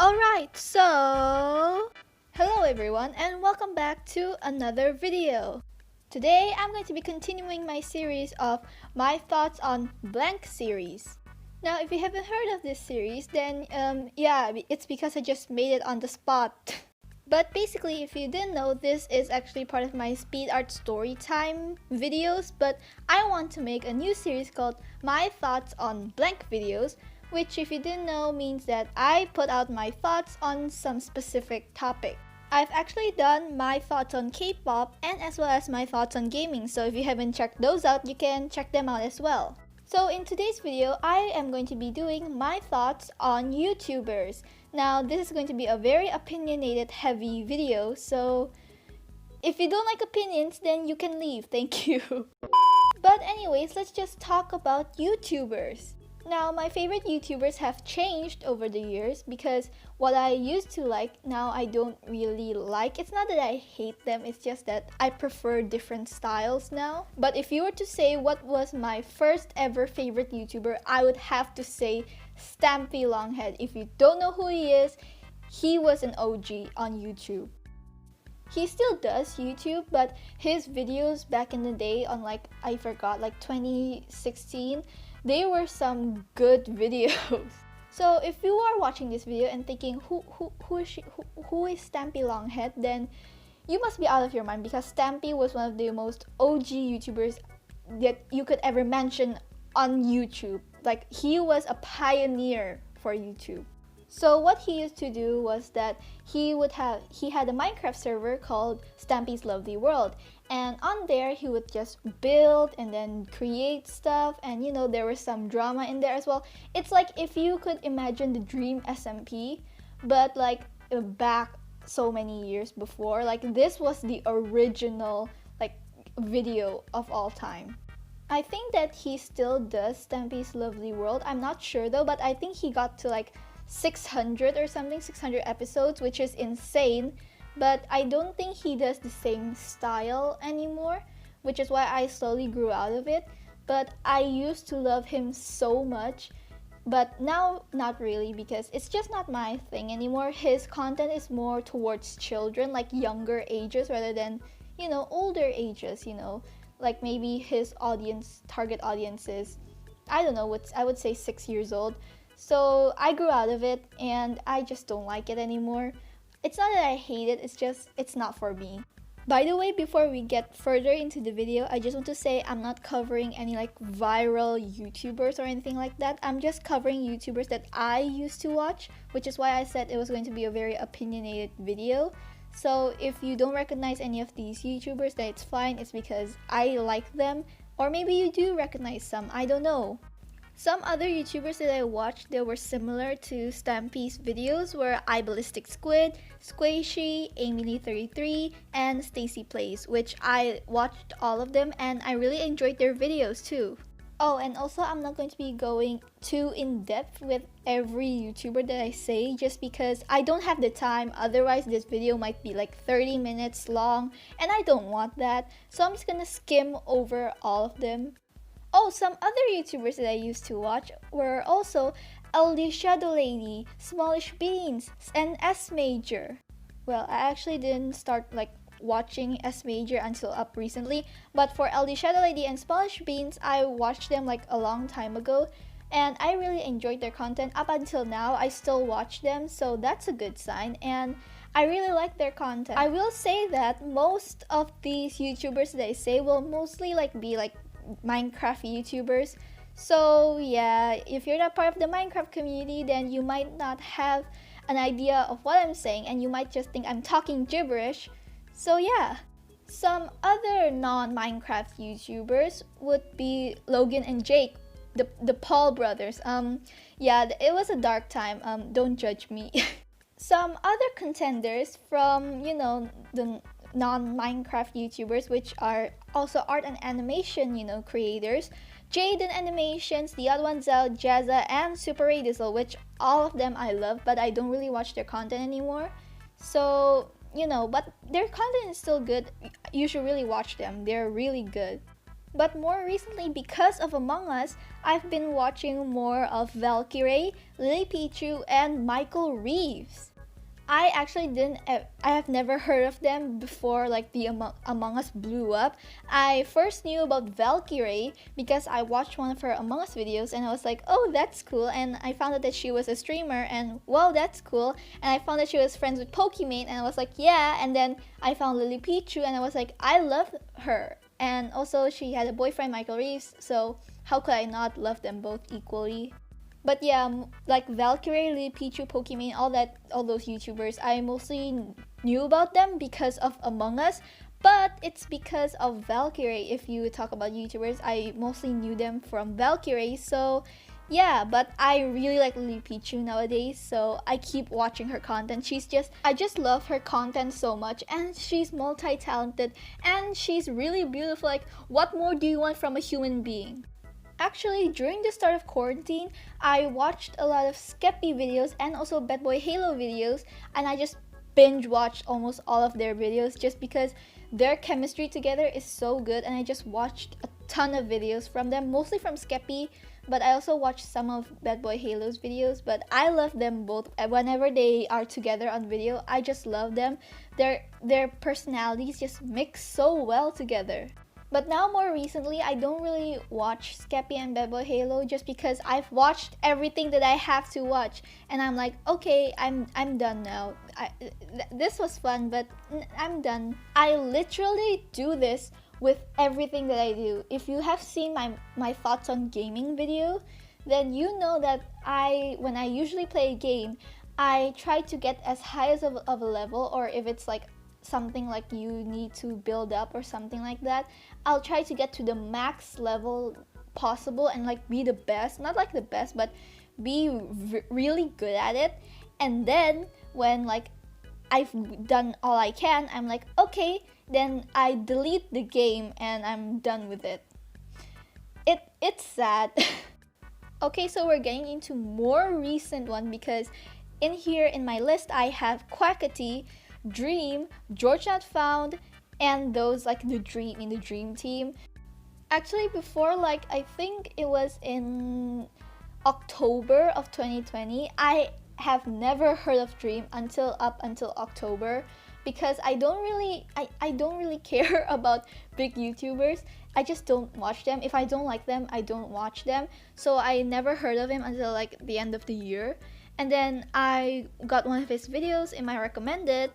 Alright, so hello everyone and welcome back to another video. Today I'm going to be continuing my series of my thoughts on blank series. Now if you haven't heard of this series, then it's because I just made it on the spot. But basically, if you didn't know, this is actually part of my speed art story time videos, but I want to make a new series called My Thoughts on Blank Videos, which if you didn't know means that I put out my thoughts on some specific topic. I've actually done my thoughts on K-pop and as well as my thoughts on gaming, so if you haven't checked those out, you can check them out as well. So in today's video, I am going to be doing my thoughts on YouTubers. Now this is going to be a very opinionated heavy video, so if you don't like opinions, then you can leave, thank you. But anyways, let's just talk about YouTubers. Now, my favorite YouTubers have changed over the years because what I used to like, now I don't really like. It's not that I hate them, it's just that I prefer different styles now. But if you were to say what was my first ever favorite YouTuber, I would have to say Stampy Longhead. If you don't know who he is, he was an OG on YouTube. He still does YouTube, but his videos back in the day on like 2016, they were some good videos. So if you are watching this video and thinking who is Stampy Longhead, then you must be out of your mind because Stampy was one of the most OG YouTubers that you could ever mention on YouTube. Like, he was a pioneer for YouTube. So what he used to do was that he had a Minecraft server called Stampy's Lovely World, and on there he would just build and then create stuff, and there was some drama in there as well. It's like if you could imagine the dream SMP, but like back so many years before. Like, this was the original like video of all time. I think that he still does Stampy's Lovely World. I'm not sure though, but I think he got to like 600 or something, 600 episodes, which is insane. But I don't think he does the same style anymore, which is why I slowly grew out of it. But I used to love him so much, but now not really, because it's just not my thing anymore. His content is more towards children, like younger ages rather than older ages. Like maybe his target audience is, I don't know, I would say 6 years old. So I grew out of it and I just don't like it anymore. It's not that I hate it, it's not for me. By the way, before we get further into the video, I just want to say I'm not covering any like viral YouTubers or anything like that. I'm just covering YouTubers that I used to watch, which is why I said it was going to be a very opinionated video. So if you don't recognize any of these YouTubers, then it's fine. It's because I like them, or maybe you do recognize some, I don't know. Some other YouTubers that I watched that were similar to Stampy's videos were iBallistic Squid, Squishy, AmyLee33, and Stacy Plays, which I watched all of them and I really enjoyed their videos too. Oh, and also I'm not going to be going too in depth with every YouTuber that I say just because I don't have the time. Otherwise this video might be like 30 minutes long and I don't want that. So I'm just gonna skim over all of them. Oh, some other YouTubers that I used to watch were also LD Shadow Lady, Smallish Beans, and S Major. Well, I actually didn't start like watching S Major until up recently, but for LD Shadow Lady and Smallish Beans, I watched them like a long time ago, and I really enjoyed their content. Up until now, I still watch them, so that's a good sign, and I really like their content. I will say that most of these YouTubers that I say will mostly be Minecraft YouTubers. So yeah, if you're not part of the Minecraft community, then you might not have an idea of what I'm saying and you might just think I'm talking gibberish. So yeah. Some other non-Minecraft YouTubers would be Logan and Jake, the Paul brothers. Yeah, it was a dark time. Don't judge me. Some other contenders from, the non-Minecraft YouTubers, which are also art and animation, creators. Jaden Animations, The Odd One Out, Jazza, and Super Ray Diesel, which all of them I love, but I don't really watch their content anymore. So, but their content is still good. You should really watch them. They're really good. But more recently, because of Among Us, I've been watching more of Valkyrae, Lily Pichu, and Michael Reeves. I actually I have never heard of them before like the Among Us blew up. I first knew about Valkyrae because I watched one of her Among Us videos and I was like, oh, that's cool. And I found out that she was a streamer and wow, that's cool. And I found that she was friends with Pokimane and I was like, yeah. And then I found Lily Pichu and I was like, I love her. And also she had a boyfriend, Michael Reeves, so how could I not love them both equally? But yeah, like Valkyrae, Lily Pichu, Pokimane, all those YouTubers, I mostly knew about them because of Among Us. But it's because of Valkyrae. If you talk about YouTubers, I mostly knew them from Valkyrae. So yeah, but I really like Lily Pichu nowadays, so I keep watching her content. I just love her content so much, and she's multi-talented, and she's really beautiful. Like, what more do you want from a human being? Actually, during the start of quarantine, I watched a lot of Skeppy videos and also Bad Boy Halo videos, and I just binge watched almost all of their videos just because their chemistry together is so good, and I just watched a ton of videos from them, mostly from Skeppy, but I also watched some of Bad Boy Halo's videos. But I love them both. Whenever they are together on video, I just love them. Their personalities just mix so well together. But now more recently, I don't really watch Skeppy and Bad Boy Halo just because I've watched everything that I have to watch, and I'm like, okay, I'm done now. This was fun, but I'm done. I literally do this with everything that I do. If you have seen my thoughts on gaming video, then you know that when I usually play a game, I try to get as high as of a level, or if it's like something like you need to build up or something like that, I'll try to get to the max level possible and like be the best, not like the best, but be really good at it. And then when like I've done all I can, I'm like, okay, then I delete the game and I'm done with it. It's sad. Okay, so we're getting into more recent one because in here in my list I have Quackity, Dream, George Not Found, and those like the dream team. Actually, before, like, I think it was in October of 2020, I have never heard of Dream until October, because I don't really care about big YouTubers. I just don't watch them. If I don't like them, I don't watch them. So I never heard of him until like the end of the year. And then I got one of his videos in my recommended,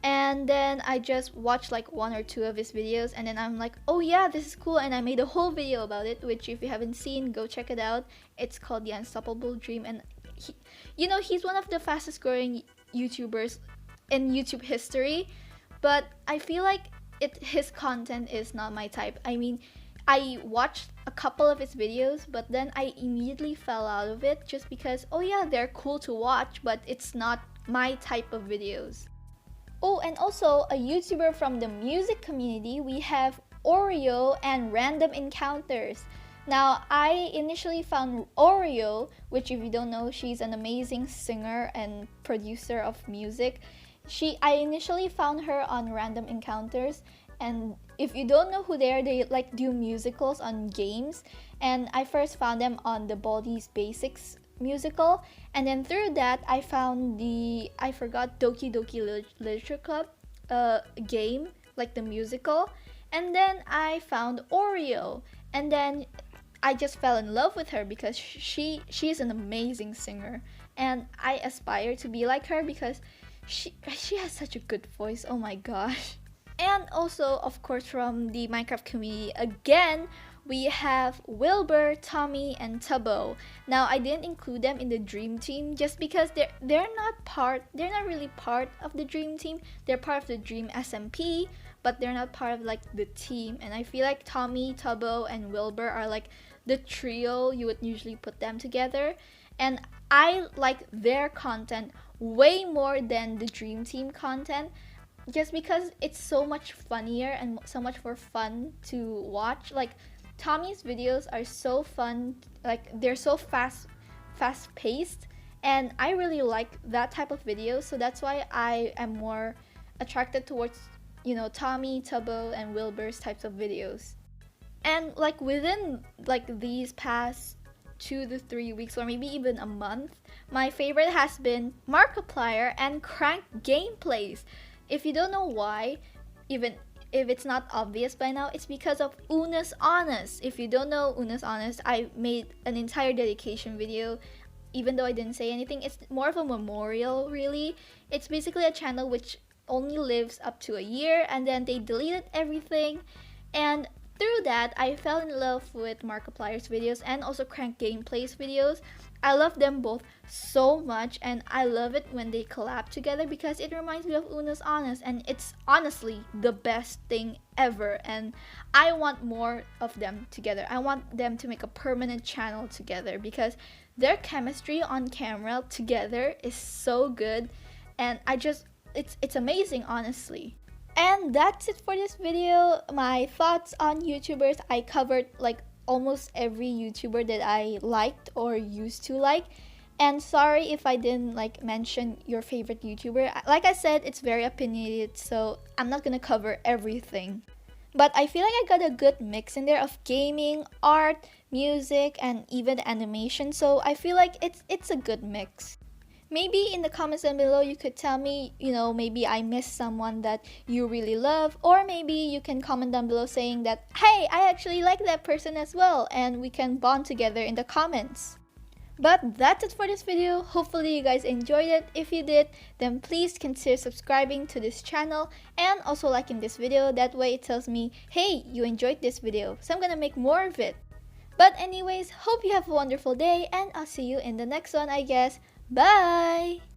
and then I just watched like one or two of his videos, and then I'm like, oh yeah, this is cool, and I made a whole video about it, which if you haven't seen, go check it out. It's called The Unstoppable Dream, and he's one of the fastest growing YouTubers in YouTube history, but I feel like his content is not my type. I mean, I watched a couple of his videos, but then I immediately fell out of it just because, oh yeah, they're cool to watch, but it's not my type of videos. Oh, and also a YouTuber from the music community, we have Oreo and Random Encounters. Now, I initially found Oreo, which if you don't know, she's an amazing singer and producer of music. I initially found her on Random Encounters, and if you don't know who they like do musicals on games, and I first found them on the Baldi's Basics musical, and then through that I found I forgot Doki Doki Literature Club game, like the musical, and then I found Oreo, and then I just fell in love with her because she's an amazing singer, and I aspire to be like her because she has such a good voice. Oh my gosh. And also, of course, from the Minecraft community, again, we have Wilbur, Tommy, and Tubbo. Now, I didn't include them in the Dream Team just because they're not really part of the Dream Team. They're part of the Dream SMP, but they're not part of like the team. And I feel like Tommy, Tubbo, and Wilbur are like the trio you would usually put them together. And I like their content way more than the Dream Team content, just because it's so much funnier and so much more fun to watch. Like, Tommy's videos are so fun, like they're so fast paced, and I really like that type of video, so that's why I am more attracted towards Tommy, Tubbo, and Wilbur's types of videos. And like within like these past 2 to 3 weeks, or maybe even a month, my favorite has been Markiplier and Crank gameplays. If you don't know why, even if it's not obvious by now, it's because of Una's Honest. If you don't know Una's Honest, I made an entire dedication video. Even though I didn't say anything, it's more of a memorial, really. It's basically a channel which only lives up to a year, and then they deleted everything. And through that, I fell in love with Markiplier's videos and also Crank Gameplay's videos. I love them both so much, and I love it when they collab together because it reminds me of Una's Honest, and it's honestly the best thing ever, and I want more of them together. I want them to make a permanent channel together because their chemistry on camera together is so good, and it's amazing, honestly. And that's it for this video. My thoughts on YouTubers. I covered like almost every YouTuber that I liked or used to like. And sorry if I didn't like mention your favorite YouTuber. Like I said, it's very opinionated, so I'm not gonna cover everything. But I feel like I got a good mix in there of gaming, art, music, and even animation. So I feel like it's a good mix. Maybe in the comments down below you could tell me, maybe I missed someone that you really love, or maybe you can comment down below saying that, hey, I actually like that person as well, and we can bond together in the comments. But that's it for this video. Hopefully you guys enjoyed it. If you did, then please consider subscribing to this channel and also liking this video. That way it tells me, hey, you enjoyed this video, so I'm gonna make more of it. But anyways, hope you have a wonderful day, and I'll see you in the next one, I guess. Bye!